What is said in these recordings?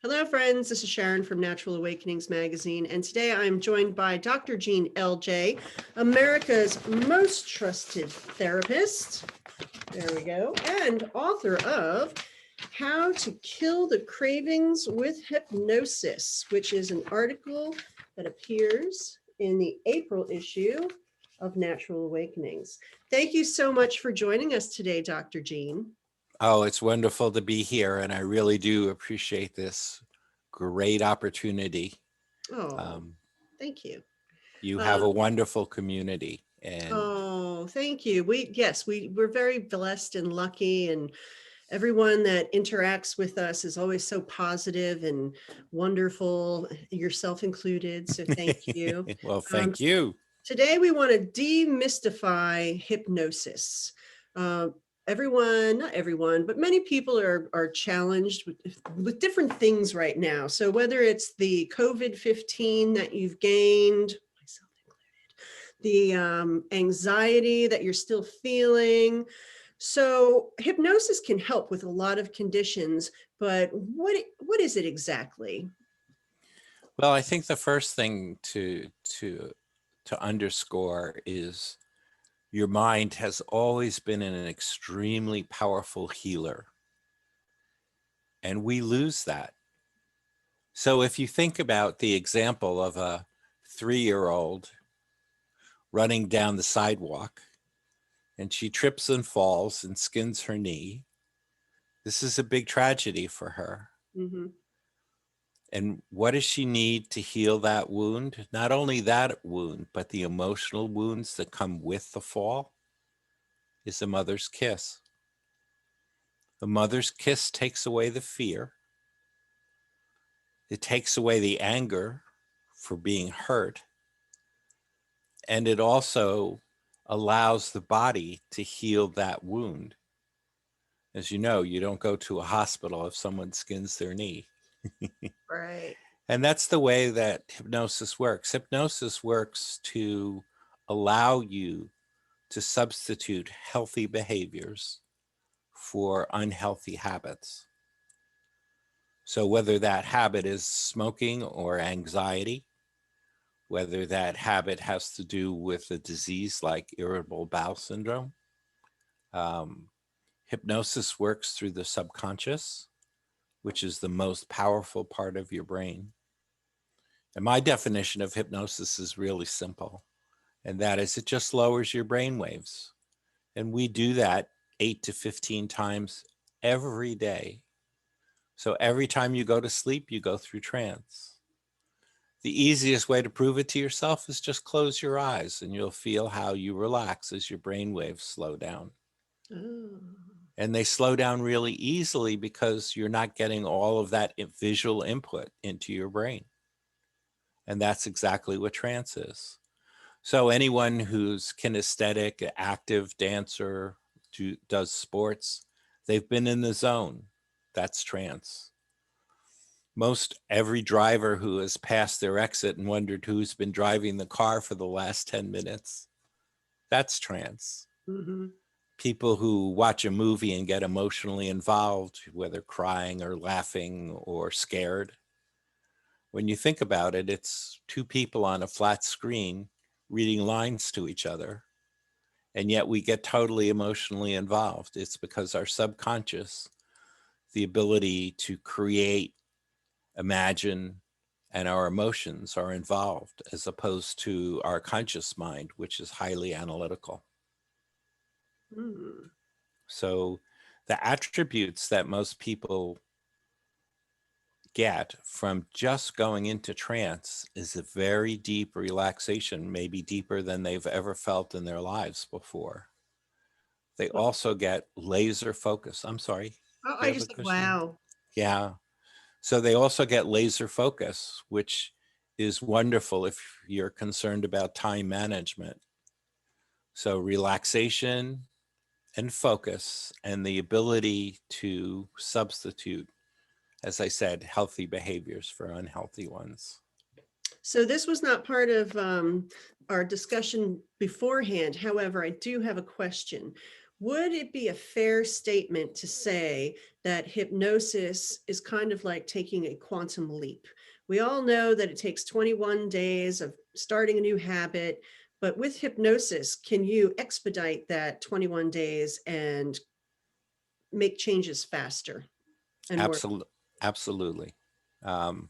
Hello, friends. This is Sharon from Natural Awakenings magazine, and today I'm joined by Dr. Jean Eljay, America's most trusted therapist. There we go. And author of How to Kill the Cravings with Hypnosis, which is an article that appears in the April issue of Natural Awakenings. Thank you so much for joining us today, Dr. Jean. Oh, it's wonderful to be here, and I really do appreciate this great opportunity. Oh, thank you. You have a Um, wonderful community, and Oh, thank you. We're very blessed and lucky, and everyone that interacts with us is always so positive and wonderful, yourself included. So thank you. well, Um, thank you. Today we want to demystify hypnosis. Uh, not everyone, but many people are challenged with different things right now. So whether it's the COVID-19 that you've gained, myself included, the anxiety that you're still feeling. So hypnosis can help with a lot of conditions, but what is it exactly? Well, I think the first thing to underscore is your mind has always been an extremely powerful healer, and we lose that. So if you think about the example of a 3-year-old running down the sidewalk, and she trips and falls and skins her knee. This is a big tragedy for her. Mm-hmm. And what does she need to heal that wound? Not only that wound, but the emotional wounds that come with the fall is a mother's kiss. The mother's kiss takes away the fear. It takes away the anger for being hurt. And it also allows the body to heal that wound. As you know, you don't go to a hospital if someone skins their knee. Right. And that's the way that hypnosis works. Hypnosis works to allow you to substitute healthy behaviors for unhealthy habits. So whether that habit is smoking or anxiety, whether that habit has to do with a disease like irritable bowel syndrome, um, hypnosis works through the subconscious, which is the most powerful part of your brain. And my definition of hypnosis is really simple, and that is it just lowers your brain waves. And we do that 8 to 15 times every day. So every time you go to sleep, you go through trance. The easiest way to prove it to yourself is just close your eyes and you'll feel how you relax as your brain waves slow down. Oh. And they slow down really easily because you're not getting all of that visual input into your brain. And that's exactly what trance is. So anyone who's kinesthetic, active dancer, does sports, they've been in the zone. That's trance. Most every driver who has passed their exit and wondered who's been driving the car for the last 10 minutes, that's trance. Mm-hmm. People who watch a movie and get emotionally involved, whether crying or laughing or scared, when you think about it, it's two people on a flat screen reading lines to each other. And yet we get totally emotionally involved. It's because our subconscious, the ability to create, imagine, and our emotions are involved as opposed to our conscious mind, which is highly analytical. Mm. So the attributes that most people get from just going into trance is a very deep relaxation, maybe deeper than they've ever felt in their lives before. They Well, also get laser focus. I'm sorry, oh, do you I have a just said, question? wow. Yeah. So they also get laser focus, which is wonderful if you're concerned about time management. So relaxation and focus and the ability to substitute, as I said, healthy behaviors for unhealthy ones. So this was not part of our discussion beforehand. However, I do have a question. Would it be a fair statement to say that hypnosis is kind of like taking a quantum leap? We all know that it takes 21 days of starting a new habit, but with hypnosis, can you expedite that 21 days and make changes faster and more? Absolutely. Absolutely. Um,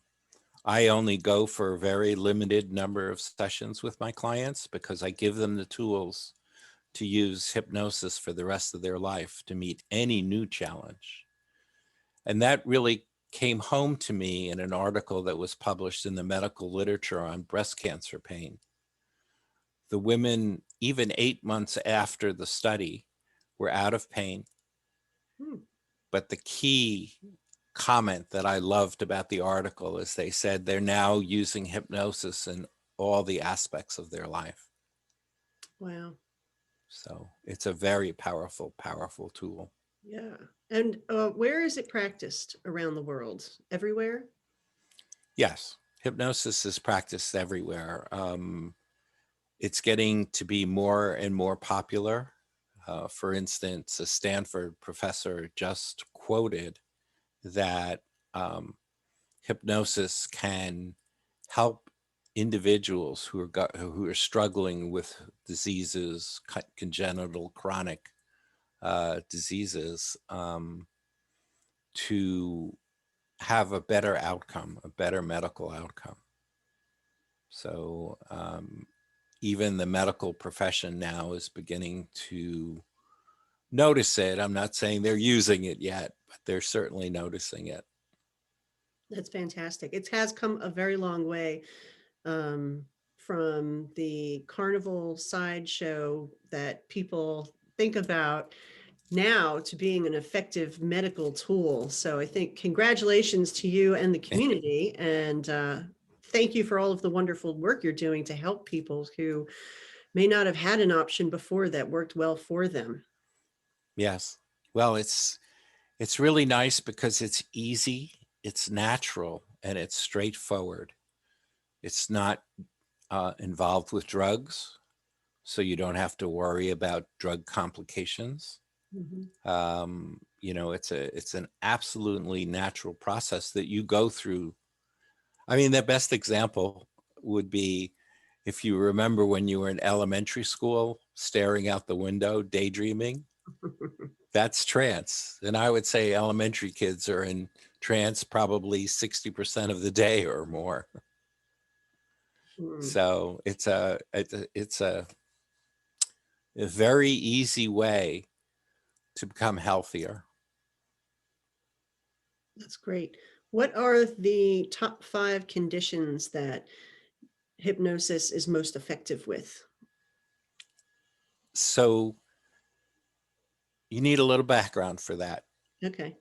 I only go for a very limited number of sessions with my clients because I give them the tools to use hypnosis for the rest of their life to meet any new challenge. And that really came home to me in an article that was published in the medical literature on breast cancer pain. The women, even 8 months after the study, were out of pain. Hmm. But the key comment that I loved about the article is they said they're now using hypnosis in all the aspects of their life. Wow. So it's a very powerful, powerful tool. Yeah. And where is it practiced around the world? Everywhere? Yes, hypnosis is practiced everywhere. It's getting to be more and more popular. For instance, a Stanford professor just quoted that hypnosis can help individuals who are struggling with diseases, congenital, chronic diseases, to have a better outcome, a better medical outcome. So even the medical profession now is beginning to notice it. I'm not saying they're using it yet, but they're certainly noticing it. That's fantastic. It has come a very long way from the carnival sideshow that people think about now to being an effective medical tool. So I think congratulations to you and the community. And thank you for all of the wonderful work you're doing to help people who may not have had an option before that worked well for them. Yes. Well, it's really nice because it's easy, it's natural, and it's straightforward. It's not involved with drugs, so you don't have to worry about drug complications. Mhm. It's an absolutely natural process that you go through. I mean, the best example would be if you remember when you were in elementary school, staring out the window, daydreaming. That's trance. And I would say elementary kids are in trance probably 60% of the day or more. Mm, So it's a very easy way to become healthier. that's great. What are the top 5 conditions that hypnosis is most effective with? So you need a little background for that. Okay.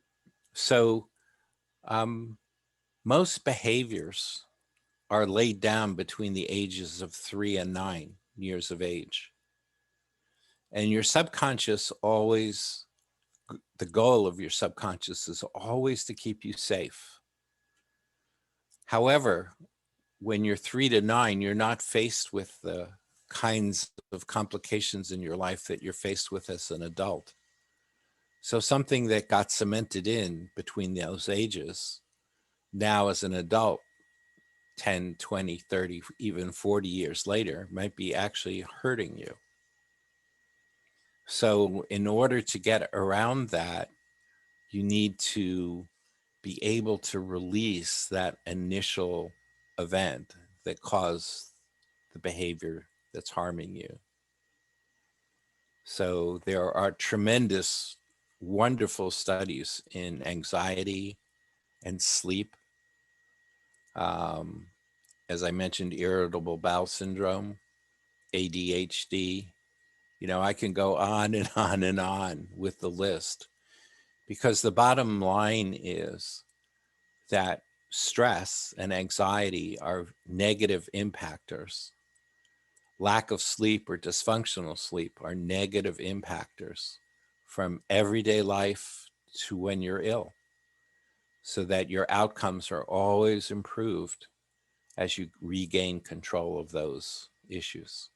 So um, most behaviors are laid down between the ages of 3 and 9 years of age. And your subconscious always, the goal of your subconscious is always to keep you safe. However, when you're 3 to 9, you're not faced with the kinds of complications in your life that you're faced with as an adult. So something that got cemented in between those ages, now as an adult, 10, 20, 30, even 40 years later, might be actually hurting you. So in order to get around that, you need to be able to release that initial event that caused the behavior that's harming you. So there are tremendous, wonderful studies in anxiety and sleep. Um, as I mentioned, irritable bowel syndrome, ADHD. I can go on and on and on with the list because the bottom line is that stress and anxiety are negative impactors. Lack of sleep or dysfunctional sleep are negative impactors from everyday life to when you're ill, so that your outcomes are always improved as you regain control of those issues.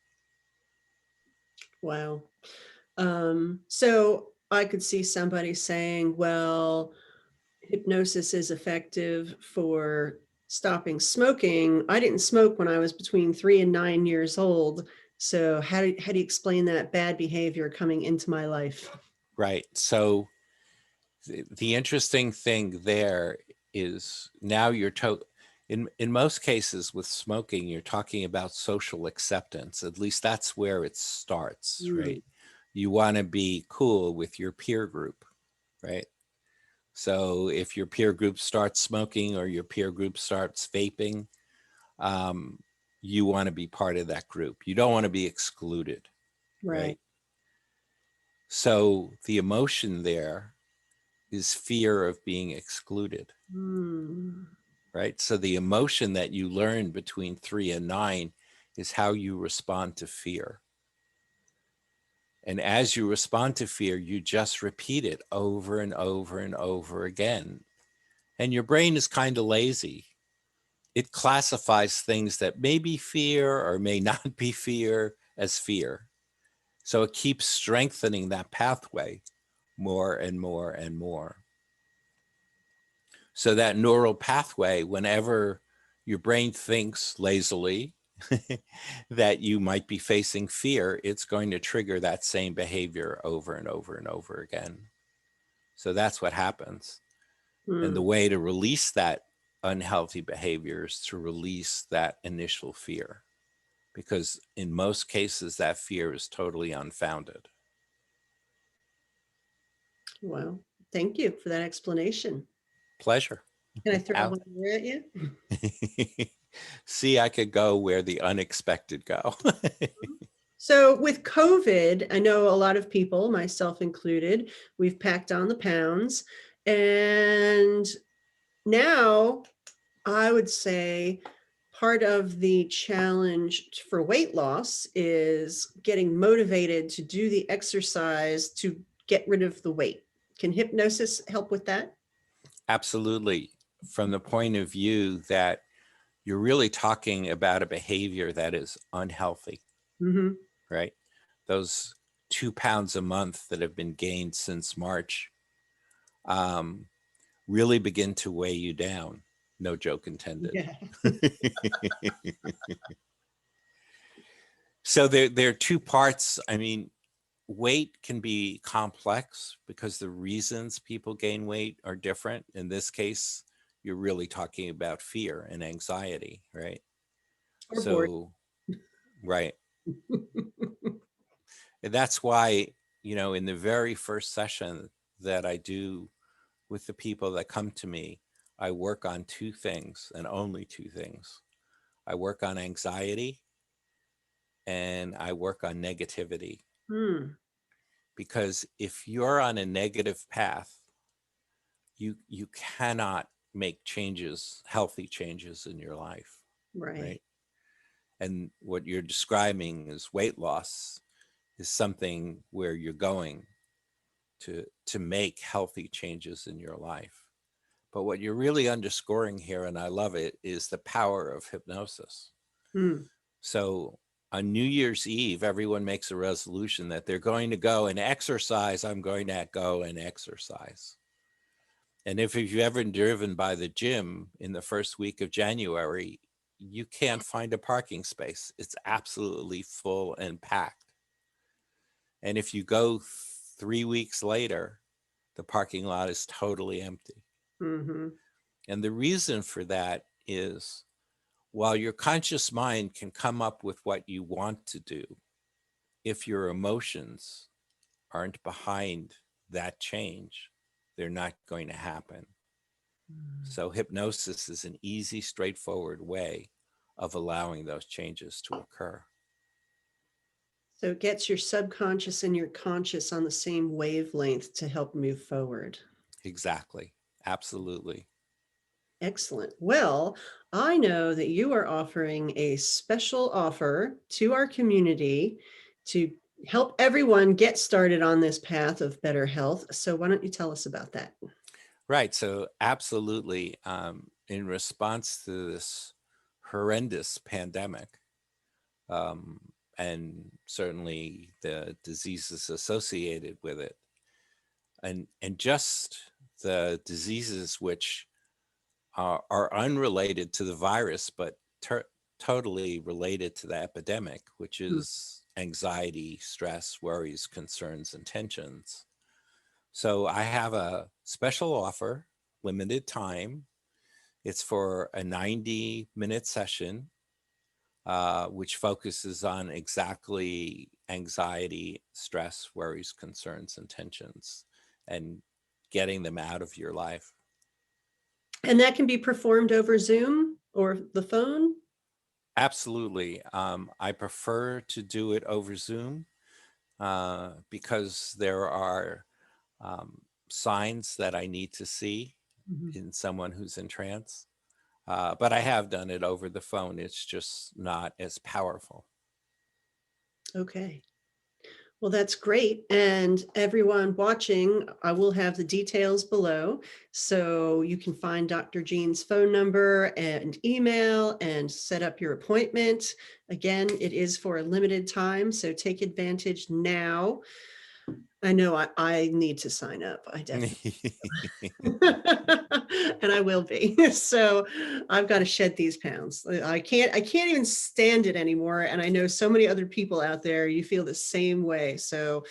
Wow. So I could see somebody saying, well, hypnosis is effective for stopping smoking. I didn't smoke when I was between 3 and 9 years old. So how do you explain that bad behavior coming into my life? Right. So the interesting thing there is now in most cases with smoking, you're talking about social acceptance. At least that's where it starts, Mm, right? You want to be cool with your peer group, right? So if your peer group starts smoking or your peer group starts vaping, um, you want to be part of that group. You don't want to be excluded, right. right? So the emotion there is fear of being excluded, Mm, right? So the emotion that you learn between 3 and 9 is how you respond to fear. And as you respond to fear, you just repeat it over and over and over again. And your brain is kind of lazy. It classifies things that may be fear or may not be fear as fear. So it keeps strengthening that pathway more and more and more. So that neural pathway, whenever your brain thinks lazily that you might be facing fear, it's going to trigger that same behavior over and over and over again. So that's what happens. And the mm. way to release that unhealthy behavior is to release that initial fear, because in most cases, that fear is totally unfounded. Well, thank you for that explanation. Pleasure. Can I throw Out. one more at you? See, I could go where the unexpected go. So with COVID, I know a lot of people, myself included, we've packed on the pounds. And now I would say part of the challenge for weight loss is getting motivated to do the exercise to get rid of the weight. Can hypnosis help with that? Absolutely. From the point of view that you're really talking about a behavior that is unhealthy, Mm-hmm. right? Those 2 pounds a month that have been gained since March um, really begin to weigh you down. No joke intended. Yeah. So there are two parts. I mean, weight can be complex because the reasons people gain weight are different. In this case, you're really talking about fear and anxiety, right? Or bored. So, right. And that's why, in the very first session that I do with the people that come to me, I work on two things and only two things. I work on anxiety and I work on negativity. Hmm. Because if you're on a negative path, you cannot make changes, healthy changes in your life, Right. right? And what you're describing is weight loss is something where you're going to make healthy changes in your life. But what you're really underscoring here, and I love it, is the power of hypnosis. Hmm. So on New Year's Eve, everyone makes a resolution that they're going to go and exercise. I'm going to go and exercise. And if you've ever driven by the gym in the first week of January, you can't find a parking space. It's absolutely full and packed. And if you go 3 weeks later, the parking lot is totally empty. Mm-hmm. And the reason for that is while your conscious mind can come up with what you want to do, if your emotions aren't behind that change, they're not going to happen. So hypnosis is an easy, straightforward way of allowing those changes to occur. So it gets your subconscious and your conscious on the same wavelength to help move forward. Exactly. Absolutely. Excellent. Well, I know that you are offering a special offer to our community to help everyone get started on this path of better health. So why don't you tell us about that? Right. So absolutely. In response to this horrendous pandemic, um, and certainly the diseases associated with it. And just the diseases which are unrelated to the virus, but totally related to the epidemic, which Mm. is anxiety, stress, worries, concerns, and tensions. So I have a special offer, limited time. It's for a 90-minute session, which focuses on exactly anxiety, stress, worries, concerns, and tensions, and getting them out of your life. And that can be performed over Zoom or the phone? Absolutely. I prefer to do it over Zoom because there are signs that I need to see Mhm. in someone who's in trance. But I have done it over the phone. It's just not as powerful. Okay. Well, that's great. And everyone watching, I will have the details below. So you can find Dr. Jean's phone number and email and set up your appointment. Again, it is for a limited time, so take advantage now. I know I need to sign up. I definitely and I will be. So I've got to shed these pounds. I can't even stand it anymore. And I know so many other people out there, you feel the same way. So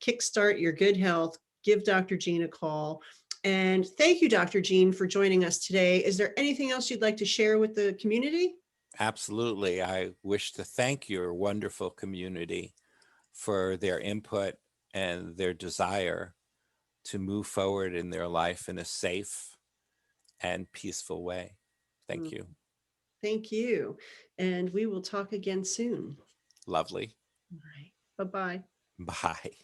kickstart your good health, give Dr. Jean a call. And thank you, Dr. Jean, for joining us today. Is there anything else you'd like to share with the community? Absolutely. I wish to thank your wonderful community for their input and their desire to move forward in their life in a safe and peaceful way. Thank Mm, you. thank you. And we will talk again soon. Lovely. All right. Bye-bye. Bye.